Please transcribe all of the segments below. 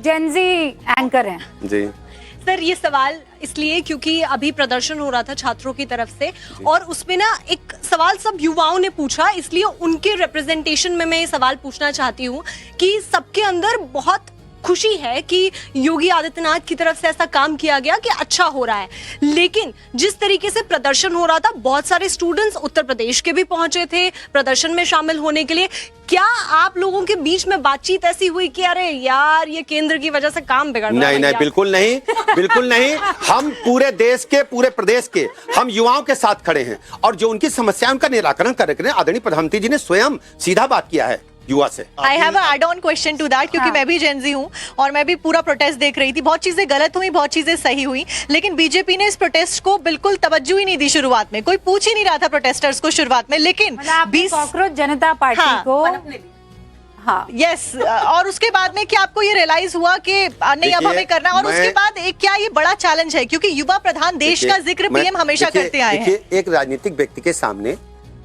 Gen Z anchor हैं। जी sir, ये सवाल इसलिए क्योंकि अभी प्रदर्शन हो रहा था छात्रों की तरफ से, और उसमें ना एक सवाल सब युवाओं ने पूछा, इसलिए उनके रिप्रेजेंटेशन में मैं ये सवाल पूछना चाहती हूँ कि सबके अंदर बहुत खुशी है कि योगी आदित्यनाथ की तरफ से ऐसा काम किया गया कि अच्छा हो रहा है, लेकिन जिस तरीके से प्रदर्शन हो रहा था, बहुत सारे स्टूडेंट्स उत्तर प्रदेश के भी पहुंचे थे प्रदर्शन में शामिल होने के लिए। क्या आप लोगों के बीच में बातचीत ऐसी हुई कि अरे यार ये केंद्र की वजह से काम बिगड़ रहा है? नहीं, बिल्कुल नहीं, बिल्कुल नहीं। हम पूरे देश के, पूरे प्रदेश के हम युवाओं के साथ खड़े हैं, और जो उनकी समस्या उनका निराकरण कर रहे हैं। आदरणीय प्रधानमंत्री जी ने स्वयं सीधा बात किया है युवा से। I have add on question to that, क्योंकि मैं भी जेनजी हूँ और मैं भी पूरा प्रोटेस्ट देख रही थी। बहुत चीजें गलत हुई, बहुत चीजें सही हुई, लेकिन बीजेपी ने इस प्रोटेस्ट को बिल्कुल तवज्जो ही नहीं दी। शुरुआत में कोई पूछ ही नहीं रहा था प्रोटेस्टर्स को शुरुआत में, लेकिन कॉकरोच जनता पार्टी को हाँ यस और उसके बाद में क्या आपको ये रियलाइज हुआ कि नहीं अब हमें करना, और उसके बाद एक क्या ये बड़ा चैलेंज है, क्योंकि युवा प्रधान देश का जिक्र पीएम हमेशा करते आए हैं। एक राजनीतिक व्यक्ति के सामने,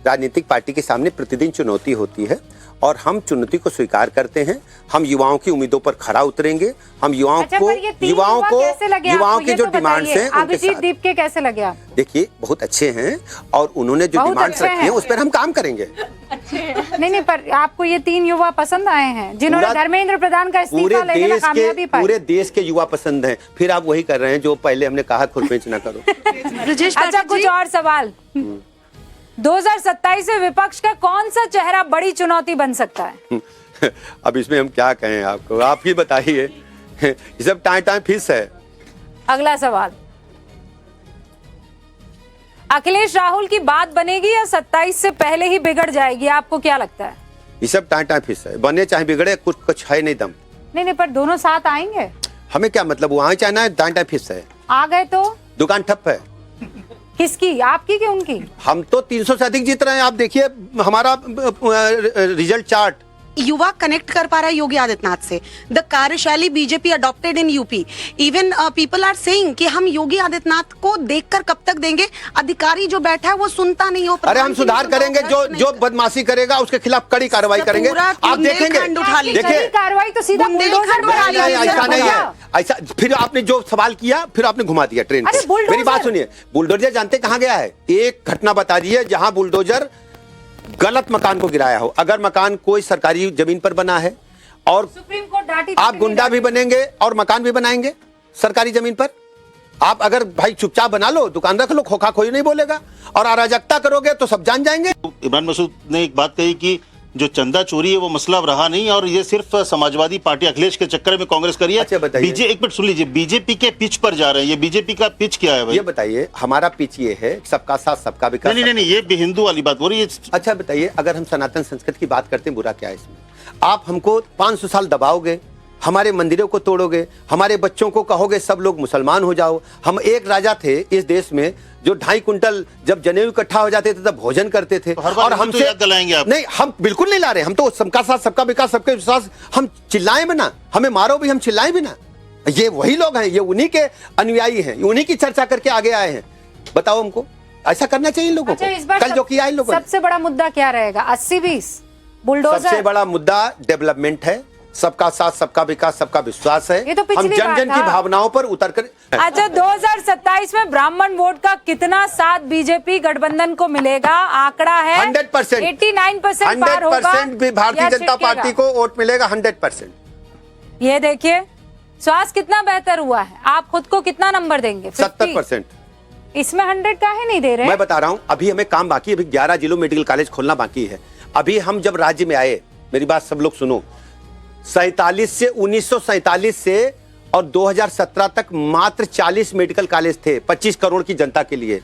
राजनीतिक पार्टी के सामने प्रतिदिन चुनौती होती है, और हम चुनौती को स्वीकार करते हैं। हम युवाओं की उम्मीदों पर खरा उतरेंगे। हम युवाओं की जो डिमांड्स हैं, अभिजीत दीप के कैसे लगे आप? देखिए बहुत अच्छे हैं, और उन्होंने जो डिमांड्स रखी हैं उस पर हम काम करेंगे। नहीं, पर आपको ये 3 युवा पसंद आए हैं जिन्होंने धर्मेंद्र प्रधान का इस्तीफा लेने में कामयाबी पाई? पूरे देश के युवा पसंद हैं। फिर आप वही कर रहे हैं जो पहले हमने कहा, खुरपेंच ना करो। अच्छा, कुछ और सवाल। 2027 में विपक्ष का कौन सा चेहरा बड़ी चुनौती बन सकता है? अब इसमें हम क्या कहें आपको, आप ही बताइए। ये सब टाइम फिस है। अगला सवाल, अखिलेश राहुल की बात बनेगी या 27 से पहले ही बिगड़ जाएगी? आपको क्या लगता है? ये सब टाइम फिस है, बने चाहे बिगड़े, कुछ है नहीं दम। नहीं, पर दोनों साथ आएंगे। हमें क्या मतलब, वहां चाहना है, टाइम फिस है। आ गए तो दुकान ठप है। किसकी, आपकी कि उनकी? हम तो 300 से अधिक जीत रहे हैं। आप देखिए हमारा रिजल्ट चार्ट। युवा कनेक्ट कर पा रहा है योगी आदित्यनाथ से। द कार्यशैली BJP adopted in UP. Even people are saying कि हम योगी आदित्यनाथ को देखकर कब तक देंगे? अधिकारी जो बैठा है वो सुनता नहीं हो। अरे हम सुधार करेंगे, जो बदमाशी करेगा उसके खिलाफ कड़ी कार्रवाई करेंगे। आप देखेंगे, देखिए कार्रवाई तो सीधा बुलडोजर उठा ली। ऐसा नहीं है, ऐसा। फिर आपने जो सवाल किया, फिर आपने घुमा दिया ट्रेन को। मेरी बात सुनिए, बुलडोजर जानते कहाँ गया है? एक घटना बता दीजिए जहां बुलडोजर गलत मकान को गिराया हो। अगर मकान कोई सरकारी जमीन पर बना है, और सुप्रीम कोर्ट डांटी, आप गुंडा भी बनेंगे और मकान भी बनाएंगे सरकारी जमीन पर। आप अगर भाई चुपचाप बना लो, दुकान रख लो, खोखा कोई नहीं बोलेगा, और अराजकता करोगे तो सब जान जाएंगे। इमरान मसूद ने एक बात कही कि जो चंदा चोरी है वो मसला रहा नहीं, और ये सिर्फ समाजवादी पार्टी अखिलेश के चक्कर में कांग्रेस करी है। अच्छा बताइए, एक मिनट सुन लीजिए, बीजेपी के पिच पर जा रहे हैं। ये बीजेपी का पिच क्या है भाई? ये बताइए। हमारा पिच ये है, सबका साथ सबका विकास। नहीं, ये भी हिंदू वाली बात हो रही है। अच्छा बताइए, अगर हम सनातन संस्कृति की बात करते हैं, बुरा क्या है इसमें? आप हमको 500 साल दबाओगे, हमारे मंदिरों को तोड़ोगे, हमारे बच्चों को कहोगे सब लोग मुसलमान हो जाओ। हम एक राजा थे इस देश में जो 2.5 कुंटल जब जनेऊ इकट्ठा हो जाते थे तब भोजन करते थे, और हमसे आप। नहीं, हम बिल्कुल नहीं ला रहे। हम तो सबका साथ सबका विकास, सबके विश्वास। हम चिल्लाएं भी ना, हमें मारो भी, हम चिल्लाएं भी ना। ये वही लोग हैं, ये उन्हीं के अनुयायी हैं, उन्हीं की चर्चा करके आगे आए हैं। बताओ हमको ऐसा करना चाहिए लोगों को। कल जो किया इन लोगों ने। सबसे बड़ा मुद्दा क्या रहेगा? 80-20 बुलडोजर? सबसे बड़ा मुद्दा डेवलपमेंट है, सबका साथ सबका विकास, सबका विश्वास है। ये तो हम जन जन की भावनाओं पर उतर कर। अच्छा, 2027 में ब्राह्मण वोट का कितना साथ बीजेपी गठबंधन को मिलेगा? आंकड़ा है 100%, 89% पार होगा। 100% भी भारतीय जनता पार्टी को वोट मिलेगा। 100%। ये देखिए, स्वास्थ्य कितना बेहतर हुआ है। आप खुद को कितना नंबर देंगे? 70%। इसमें 100 का ही नहीं दे रहे। मैं बता रहा हूँ, अभी हमें काम बाकी है। अभी 11 जिलों मेडिकल कॉलेज खोलना बाकी है। अभी हम जब राज्य में आए, मेरी बात सब लोग सुनो, 1947 से और 2017 तक मात्र 40 मेडिकल कॉलेज थे 25 करोड़ की जनता के लिए।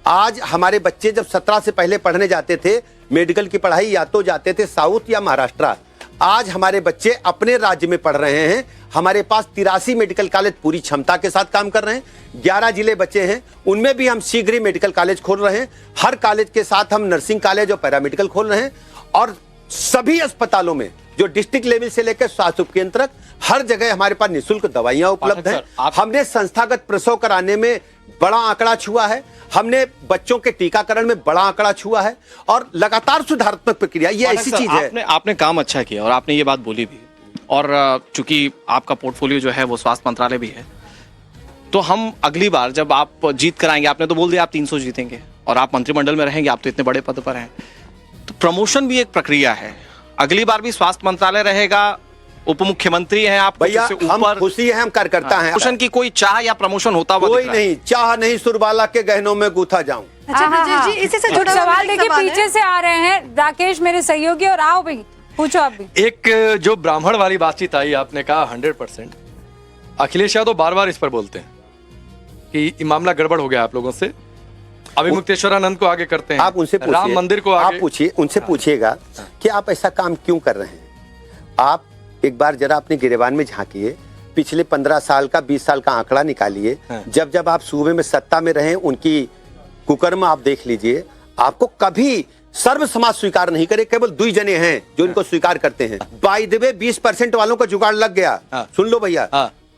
आज हमारे बच्चे जब 17 से पहले पढ़ने जाते थे, मेडिकल की पढ़ाई या तो जाते थे साउथ या महाराष्ट्र। आज हमारे बच्चे अपने राज्य में पढ़ रहे हैं। हमारे पास 83 मेडिकल कॉलेज पूरी क्षमता के साथ काम कर रहे हैं। 11 जिले बचे हैं, उनमें भी हम शीघ्र ही मेडिकल कॉलेज खोल रहे हैं। हर कॉलेज के साथ हम नर्सिंग कॉलेज और पैरामेडिकल खोल रहे हैं, और सभी अस्पतालों में जो डिस्ट्रिक्ट लेवल से लेकर स्वास्थ्य उपकेंद्र तक हर जगह हमारे पास निःशुल्क दवाइयां उपलब्ध हैं। हमने संस्थागत प्रसव कराने में बड़ा आंकड़ा छुआ है। हमने बच्चों के टीकाकरण में बड़ा आंकड़ा छुआ है, और लगातार सुधारात्मक प्रक्रिया ये ऐसी चीज है। आपने काम अच्छा किया और आपने ये बात बोली भी, और चूंकि आपका पोर्टफोलियो जो है वो स्वास्थ्य मंत्रालय भी है, तो हम अगली बार जब आप जीत कर आएंगे, आपने तो बोल दिया आप 300 जीतेंगे और आप मंत्रिमंडल में रहेंगे, आप तो इतने बड़े पद पर हैं, तो प्रमोशन भी एक प्रक्रिया है। अगली बार भी स्वास्थ्य मंत्रालय रहेगा, उप मुख्यमंत्री हैं आप, भैया हम खुशी हैं, हम कार्यकर्ता हैं। प्रमोशन की कोई चाह या प्रमोशन होता हुआ कोई नहीं, चाह नहीं सुरबाला के गहनों में गूथा जाऊं। अच्छा ब्रजेश जी, इसी से जुड़ा हुआ सवाल एक देखिए सवाल है। पीछे से आ रहे हैं राकेश मेरे सहयोगी, और आओ भाई पूछो आप भी। एक जो ब्राह्मण वाली बातचीत आई, आपने कहा 100%। अखिलेश यादव बार बार इस पर बोलते हैं कि ये मामला गड़बड़ हो गया आप लोगों से, अभी मुक्तेश्वरानंद को आगे करते हैं, आप उनसे पूछिए, राम मंदिर को आगे, आप पूछिए, उनसे पूछिएगा कि आप ऐसा काम क्यों कर रहे हैं। आप एक बार जरा अपने गिरेबान में झांकिए, पिछले 15 साल का 20 साल का आंकड़ा निकालिए, जब जब आप सूबे में सत्ता में रहे उनकी कुकर्म आप देख लीजिए। आपको कभी सर्व समाज स्वीकार नहीं करे, केवल 2 जने हैं जो इनको स्वीकार करते हैं। बाय द वे 20% वालों का जुगाड़ लग गया, सुन लो भैया,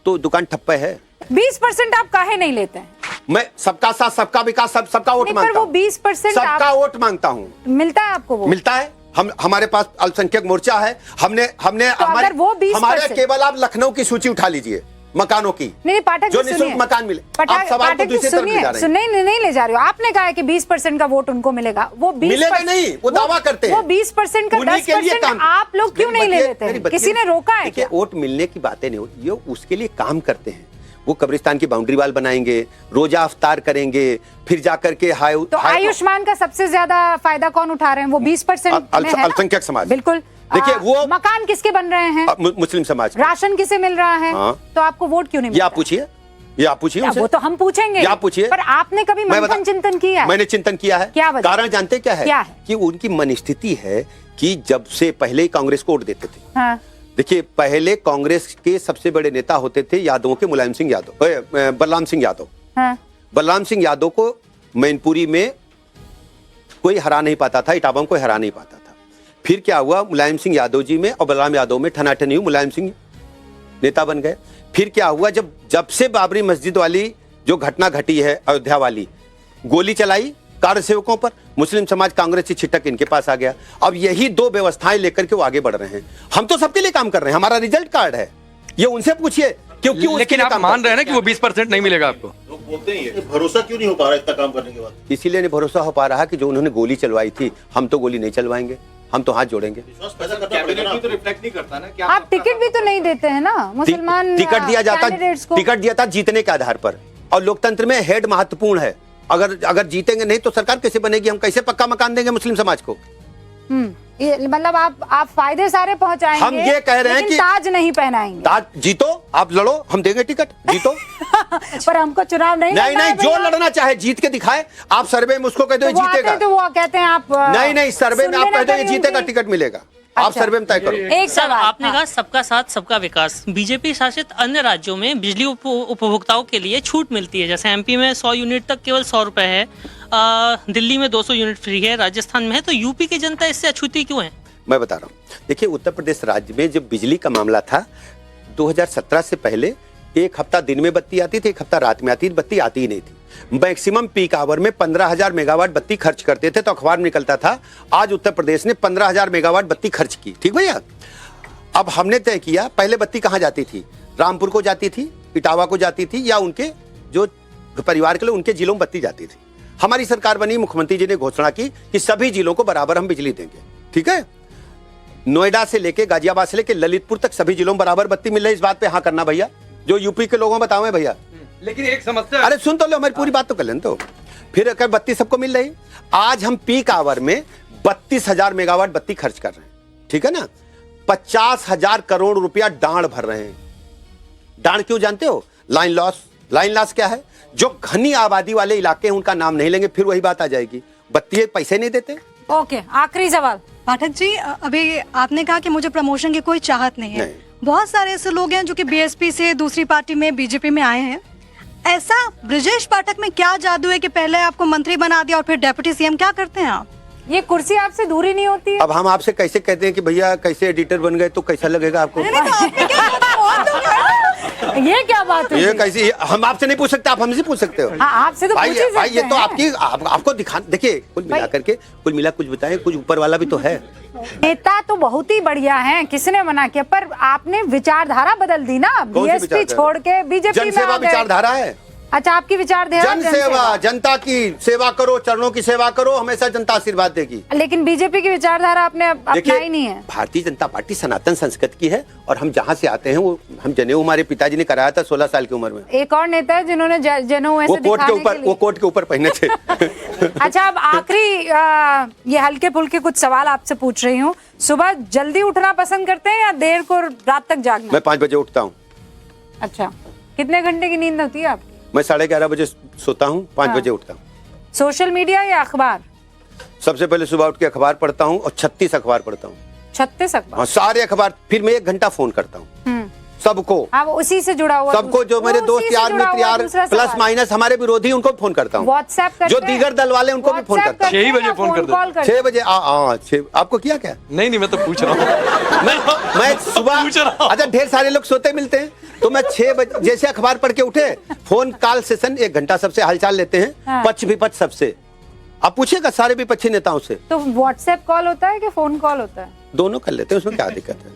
तो दुकान ठप्पे है। 20% आप काहे नहीं लेते हैं? मैं सबका साथ सबका विकास सबका वोट नहीं, मांगता पर वो हूं। 20% सबका वोट मांगता हूं। मिलता है आपको वो? मिलता है। हमारे पास अल्पसंख्यक मोर्चा है, हमने तो अगर वो 20% हमारे केवल आप लखनऊ की सूची उठा लीजिए मकानों की, नहीं पाठक जो जी निःशुल्क सुनिए। मकान मिले। आप सवाल को दूसरी तरफ ले जा रहे हैं। नहीं ले जा रहे हो। आपने कहा है कि 20% का वोट उनको मिलेगा, वो 20% मिलेगा नहीं, वो दावा करते हैं। वो 20% का उन्हीं के लिए 10% काम- आप लोग क्यों नहीं ले लेते हैं? किसी ने रोका है क्या? वोट मिलने की बातें नहीं होती, ये उसके लिए काम करते हैं। वो कब्रिस्तान की बाउंड्री वाल बनाएंगे, रोजा अफ्तार करेंगे, फिर जाकर के तो आयुष्मान का सबसे ज्यादा फायदा कौन उठा रहे हैं? वो 20% अल्पसंख्यक समाज। बिल्कुल। देखिए वो मकान किसके बन रहे हैं? मुस्लिम समाज। राशन किसे मिल रहा है? हाँ। तो आपको वोट क्यों नहीं ये मिलता? आप पूछिए, ये आप पूछिए उनसे। वो तो हम पूछेंगे, ये आप पूछिए। पर आपने कभी मंथन चिंतन किया है? मैंने चिंतन किया है। क्या वजह? कारण जानते क्या है? क्या है? कि उनकी मनस्थिति है कि जब से पहले ही कांग्रेस को वोट देते थे। हाँ। देखिए पहले कांग्रेस के सबसे बड़े नेता होते थे यादवों के मुलायम सिंह यादव, बलराम सिंह यादव। हाँ। बलराम सिंह यादव को मैनपुरी में कोई हरा नहीं पाता था, इटावा में कोई हरा नहीं पाता था। फिर क्या हुआ, मुलायम सिंह यादव जी में और बलराम यादव में ठनाठनी हुई, मुलायम सिंह नेता बन गए। फिर क्या हुआ, जब से बाबरी मस्जिद वाली जो घटना घटी है अयोध्या वाली, गोली चलाई कार्यसेवकों पर, मुस्लिम समाज कांग्रेस से छिटक इनके पास आ गया। अब यही 2 व्यवस्थाएं लेकर के वो आगे बढ़ रहे हैं। हम तो सबके लिए काम कर रहे हैं, हमारा रिजल्ट कार्ड है, ये उनसे पूछिए क्योंकि लेकिन आप मान रहे हैं ना कि वो 20% नहीं मिलेगा आपको। लोग बोलते ही है, भरोसा क्यों नहीं हो पा रहा इतना काम करने के बाद? इसीलिए नहीं भरोसा हो पा रहा कि जो उन्होंने गोली चलवाई थी, हम तो गोली नहीं चलवाएंगे, हम तो हाथ जोड़ेंगे। विश्वास पैदा करना पड़ेगा ना। तो रिफ्लेक्ट नहीं करता ना कि आप टिकट भी तो नहीं देते हैं ना मुसलमान टिकट दिया जाता, कैंडिडेट्स को। टिकट दिया था जीतने के आधार पर, और लोकतंत्र में हेड महत्वपूर्ण है। अगर जीतेंगे नहीं तो सरकार कैसे बनेगी? हम कैसे पक्का मकान देंगे मुस्लिम समाज को? ये मतलब आप फायदे सारे पहुंचाएंगे, हम ये कह रहे हैं लेकिन कि ताज नहीं पहनाएंगे। ताज जीतो, आप लड़ो, हम देंगे टिकट, जीतो। पर हमको चुनाव नहीं नहीं लड़ना है जो भैया। लड़ना चाहे जीत के दिखाए। आप सर्वे में उसको कह दो तो वो आते जीतेगा, हैं तो वो कहते हैं आप नहीं सर्वे में सुन आप कह लेना दो करिए जीतेगा, उनकी। टिकट मिलेगा। आप अच्छा। सर्वे में तय करो। एक सर सवाल आपने हाँ। कहा सबका साथ सबका विकास। बीजेपी शासित अन्य राज्यों में बिजली उपभोक्ताओं के लिए छूट मिलती है, जैसे एमपी में 100 यूनिट तक केवल 100 रुपए है, दिल्ली में 200 यूनिट फ्री है, राजस्थान में है, तो यूपी की जनता इससे अछूती क्यों है? मैं बता रहा हूँ, देखिए उत्तर प्रदेश राज्य में जब बिजली का मामला था 2017 से पहले, 1 हफ्ता दिन में बत्ती आती थी, 1 हफ्ता रात में आती थी, बत्ती आती ही नहीं थी। मैक्सिमम पीक आवर में 15,000 मेगावाट बत्ती खर्च करते थे तो अखबार में निकलता था। आज उत्तर प्रदेश ने 15,000 मेगावाट बत्ती खर्च की, ठीक भैया। अब हमने तय किया, पहले बत्ती कहाँ जाती थी? रामपुर को जाती थी, इटावा को जाती थी, या उनके जो परिवार के लोग उनके जिलों में बत्ती जाती थी। हमारी सरकार बनी, मुख्यमंत्री जी ने घोषणा की कि सभी जिलों को बराबर हम बिजली देंगे, ठीक है। नोएडा से लेके गाजियाबाद से लेके ललितपुर तक सभी जिलों में बराबर बत्ती मिल रही है। इस बात पे हाँ करना भैया, जो यूपी के लोगों बताओ भैया। लेकिन एक समस्या, अरे सुन तो लो, हमारी पूरी बात तो कर लें। तो फिर अगर बत्ती सबको मिल रही, आज हम पीक आवर में 32,000 मेगावाट बत्ती खर्च कर रहे हैं, ठीक है ना। 50,000 करोड़ रुपया डांड भर रहे हैं। डांड क्यों जानते हो? Line loss. लाइन लॉस क्या है? जो घनी आबादी वाले इलाके हैं उनका नाम नहीं लेंगे, फिर वही बात आ जाएगी, बत्ती पैसे नहीं देते। ओके, आखिरी सवाल। पाठक जी, अभी आपने कहा कि मुझे प्रमोशन की कोई चाहत नहीं है। नहीं। बहुत सारे ऐसे लोग हैं जो कि बीएसपी से दूसरी पार्टी में बीजेपी में आए हैं। ऐसा ब्रजेश पाठक में क्या जादू है कि पहले आपको मंत्री बना दिया और फिर डेप्यूटी सीएम? क्या करते हैं आप? ये कुर्सी आपसे दूरी नहीं होती है? अब हम आपसे कैसे कहते हैं कि भैया कैसे एडिटर बन गए, तो कैसा लगेगा आपको? ये क्या बात हुई? ये कैसी, हम आपसे नहीं पूछ सकते, आप हमसे पूछ सकते हो। हाँ, आपसे तो भाई पूछ ही भाई ये सकते तो हैं। आपकी आपको दिखा, देखिए कुल मिला करके, कुल मिला कुछ बताएं, कुछ ऊपर वाला भी तो है। नेता तो बहुत ही बढ़िया हैं, किसने मना किया, पर आपने विचारधारा बदल दी ना, कौन सी बीएसपी विचारधारा? छोड़ के बीजेपी में जनसेवा आ गए। विचारधारा है। अच्छा, आपकी विचारधारा जन सेवा, जनता की सेवा करो, चरणों की सेवा करो, हमेशा जनता आशीर्वाद देगी। लेकिन बीजेपी की विचारधारा आपने अपनाई नहीं है। भारतीय जनता पार्टी सनातन संस्कृति की है, और हम जहाँ से आते हैं वो, हम जनेऊ हमारे पिताजी ने कराया था 16 साल की उम्र में। एक और नेता है जिन्होंने जनेऊ ऐसे वो कोट के दिखाने ऊपर, के लिए। वो कोट के ऊपर पहने थे। अच्छा, अब आखिरी ये हल्के फुल्के कुछ सवाल आपसे पूछ रही हूँ। सुबह जल्दी उठना पसंद करते हैं या देर को रात तक जागना? मैं 5 बजे उठता हूँ। अच्छा, कितने घंटे की नींद होती है आपकी? मैं 11:30 बजे सोता हूँ, 5 बजे उठता हूँ। सोशल मीडिया या अखबार? सबसे पहले सुबह उठ के अखबार पढ़ता हूँ, और 36 अखबार पढ़ता हूँ। 36 अखबार? हाँ, सारे अखबार। फिर मैं 1 घंटा फोन करता हूँ सबको, हाँ, वो उसी से जुड़ा हुआ, सबको, जो मेरे वो दोस्त उसी से यार जुड़ा मित्र हुआ यार दूसरा प्लस सवाल। माइनस हमारे विरोधी, उनको फोन करता हूँ। व्हाट्सएप करते जो हैं? दीगर दल वाले उनको भी फोन व्हाट्सएप करता हूँ। करते हैं 6 बजे या फोन कर देते हैं। कॉल करते 6 बजे आपको किया क्या? नहीं मैं तो पूछ रहा हूँ। मैं सुबह, पूछ रहा हूँ। अच्छा ढेर सारे लोग सोते मिलते हैं, तो मैं 6 बजे जैसे अखबार पढ़ के उठे, फोन कॉल सेशन 1 घंटा, सबसे हालचाल लेते हैं, हाँ। पक्ष विपक्ष सबसे। आप पूछिएगा सारे विपक्षी नेताओं से, तो व्हाट्सएप कॉल होता है कि फोन कॉल होता है? दोनों कर लेते हैं, उसमें क्या दिक्कत है।